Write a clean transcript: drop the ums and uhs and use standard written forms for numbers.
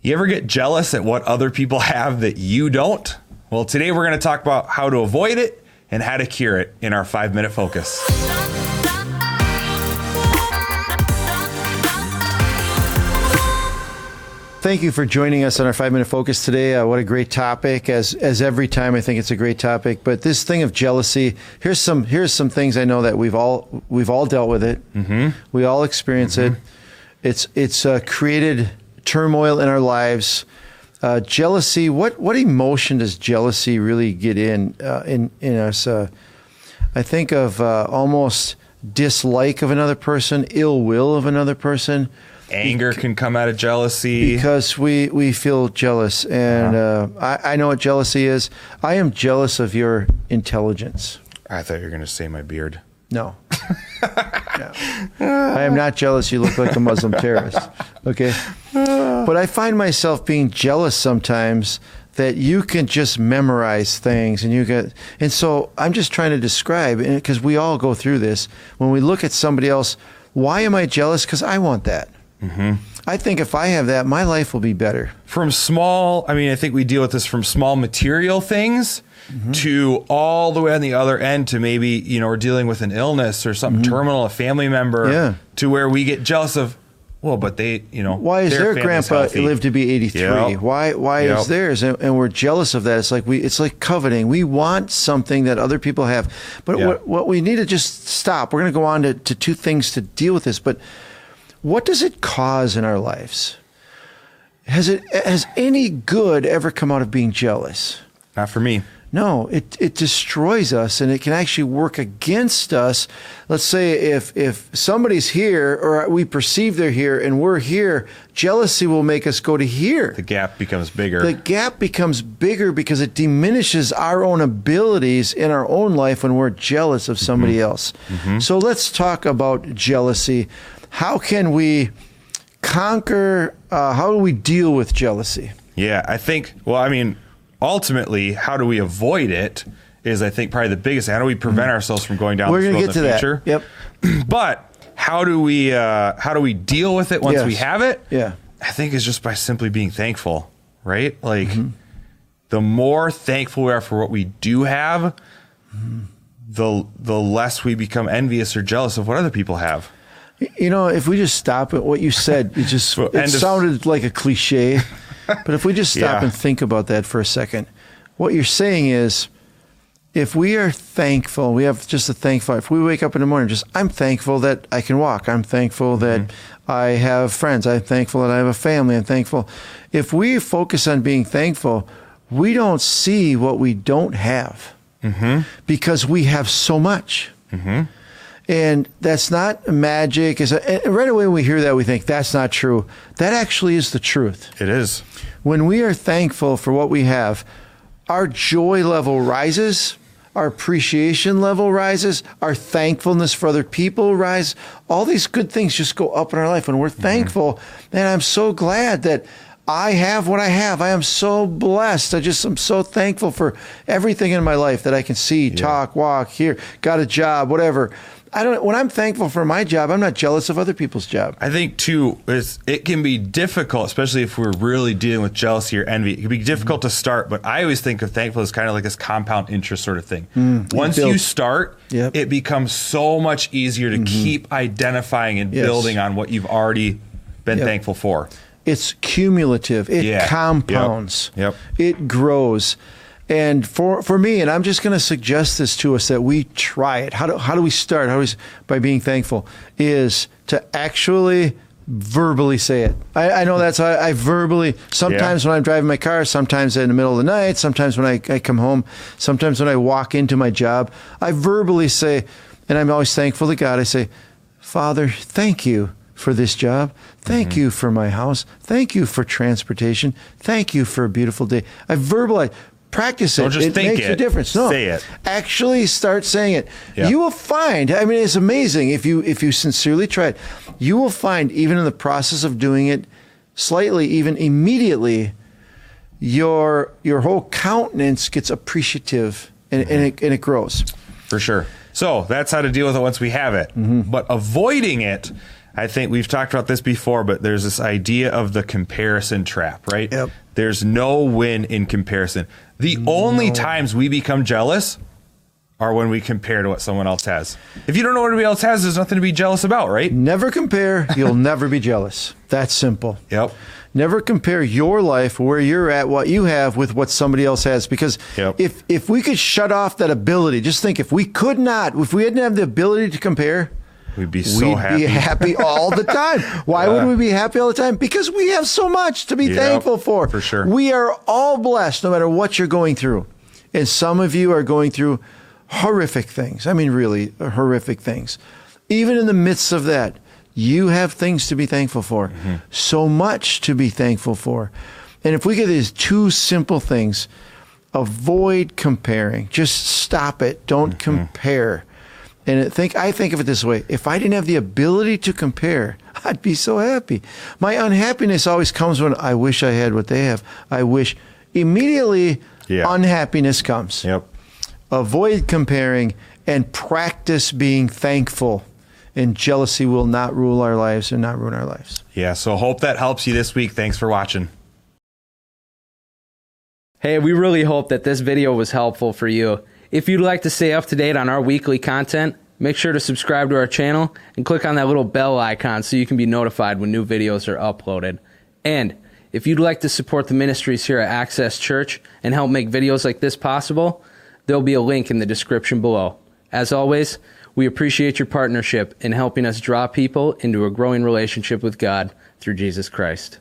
You ever get jealous at what other people have that you don't? Well, today we're going to talk about how to avoid it and how to cure it in our 5-minute focus. Thank you for joining us on our 5-minute focus today. What a great topic. As every time, I think it's a great topic. But this thing of jealousy, here's some things I know that we've all dealt with it. Mm-hmm. We all experience it. It's created turmoil in our lives. Jealousy. What emotion does jealousy really get in us? I think of almost dislike of another person, ill will of another person. Anger can come out of jealousy. Because we feel jealous. And I know what jealousy is. I am jealous of your intelligence. I thought you were going to say my beard. No. No. I am not jealous you look like a Muslim terrorist. Okay? But I find myself being jealous sometimes that you can just memorize things and so I'm just trying to describe, because we all go through this, when we look at somebody else, why am I jealous? Because I want that. Mm-hmm. I think if I have that, my life will be better. From small, I think we deal with this from small material things to all the way on the other end to maybe, we're dealing with an illness or something terminal, a family member, to where we get jealous of, well, but they, why is their grandpa lived to be 83? Yep. Why is theirs? And we're jealous of that. It's like coveting. We want something that other people have. But what we need to just stop. We're going to go on to two things to deal with this. But what does it cause in our lives? Has any good ever come out of being jealous? Not for me. No, it destroys us, and it can actually work against us. Let's say if somebody's here, or we perceive they're here, and we're here, jealousy will make us go to here. The gap becomes bigger. The gap becomes bigger because it diminishes our own abilities in our own life when we're jealous of somebody else. Mm-hmm. So let's talk about jealousy. How can we conquer, how do we deal with jealousy? Yeah, I think, ultimately, how do we avoid it is, I think, probably the biggest. How do we prevent ourselves from going down this road in the future? Yep. But how do we deal with it once we have it? Yeah. I think it's just by simply being thankful, right? Like, the more thankful we are for what we do have, the less we become envious or jealous of what other people have. If we just stop at what you said, it sounded like a cliche. But if we just stop and think about that for a second, what you're saying is, if we are thankful, we have just a thankful, if we wake up in the morning, I'm thankful that I can walk. I'm thankful that I have friends. I'm thankful that I have a family. I'm thankful. If we focus on being thankful, we don't see what we don't have because we have so much. Mm-hmm. And that's not magic. And right away when we hear that, we think that's not true. That actually is the truth. It is. When we are thankful for what we have, our joy level rises, our appreciation level rises, our thankfulness for other people rises. All these good things just go up in our life when we're thankful. And I'm so glad that I have what I have. I am so blessed. I'm so thankful for everything in my life that I can see, talk, walk, hear, got a job, whatever. When I'm thankful for my job, I'm not jealous of other people's job. I think too, it can be difficult, especially if we're really dealing with jealousy or envy. It can be difficult to start, but I always think of thankfulness kind of like this compound interest sort of thing. Once you start, it becomes so much easier to keep identifying and building on what you've already been thankful for. It's cumulative. It compounds. Yep. It grows. And for me, and I'm just going to suggest this to us that we try it. How do we start? By being thankful, is to actually verbally say it. I know that's how I verbally, sometimes when I'm driving my car, sometimes in the middle of the night, sometimes when I come home, sometimes when I walk into my job, I verbally say, and I'm always thankful to God, I say, Father, thank you for this job. Thank you for my house. Thank you for transportation. Thank you for a beautiful day. I verbalize. Practice it. Don't just think makes a difference. No, say it. Actually start saying it. Yeah. You will find, it's amazing if you sincerely try it, you will find even in the process of doing it slightly, even immediately, your whole countenance gets appreciative and it grows. For sure. So that's how to deal with it once we have it. But avoiding it, I think we've talked about this before, but there's this idea of the comparison trap, right? Yep. There's no win in comparison. The only times we become jealous are when we compare to what someone else has. If you don't know what anybody else has, there's nothing to be jealous about, right? Never compare. You'll never be jealous. That's simple. Yep. Never compare your life, where you're at, what you have, with what somebody else has. Because if we could shut off that ability, just think, if we didn't have the ability to compare, we'd be happy. Be happy all the time. Why would we be happy all the time? Because we have so much to be thankful for. For sure. We are all blessed, no matter what you're going through. And some of you are going through horrific things. I mean, really horrific things. Even in the midst of that, you have things to be thankful for. Mm-hmm. So much to be thankful for. And if we get these two simple things, avoid comparing. Just stop it. Don't compare. And I think of it this way. If I didn't have the ability to compare, I'd be so happy. My unhappiness always comes when I wish I had what they have. I wish. Immediately, unhappiness comes. Yep. Avoid comparing and practice being thankful. And jealousy will not rule our lives and not ruin our lives. Yeah, so hope that helps you this week. Thanks for watching. Hey, we really hope that this video was helpful for you. If you'd like to stay up to date on our weekly content, make sure to subscribe to our channel and click on that little bell icon so you can be notified when new videos are uploaded. And if you'd like to support the ministries here at Access Church and help make videos like this possible, there'll be a link in the description below. As always, we appreciate your partnership in helping us draw people into a growing relationship with God through Jesus Christ.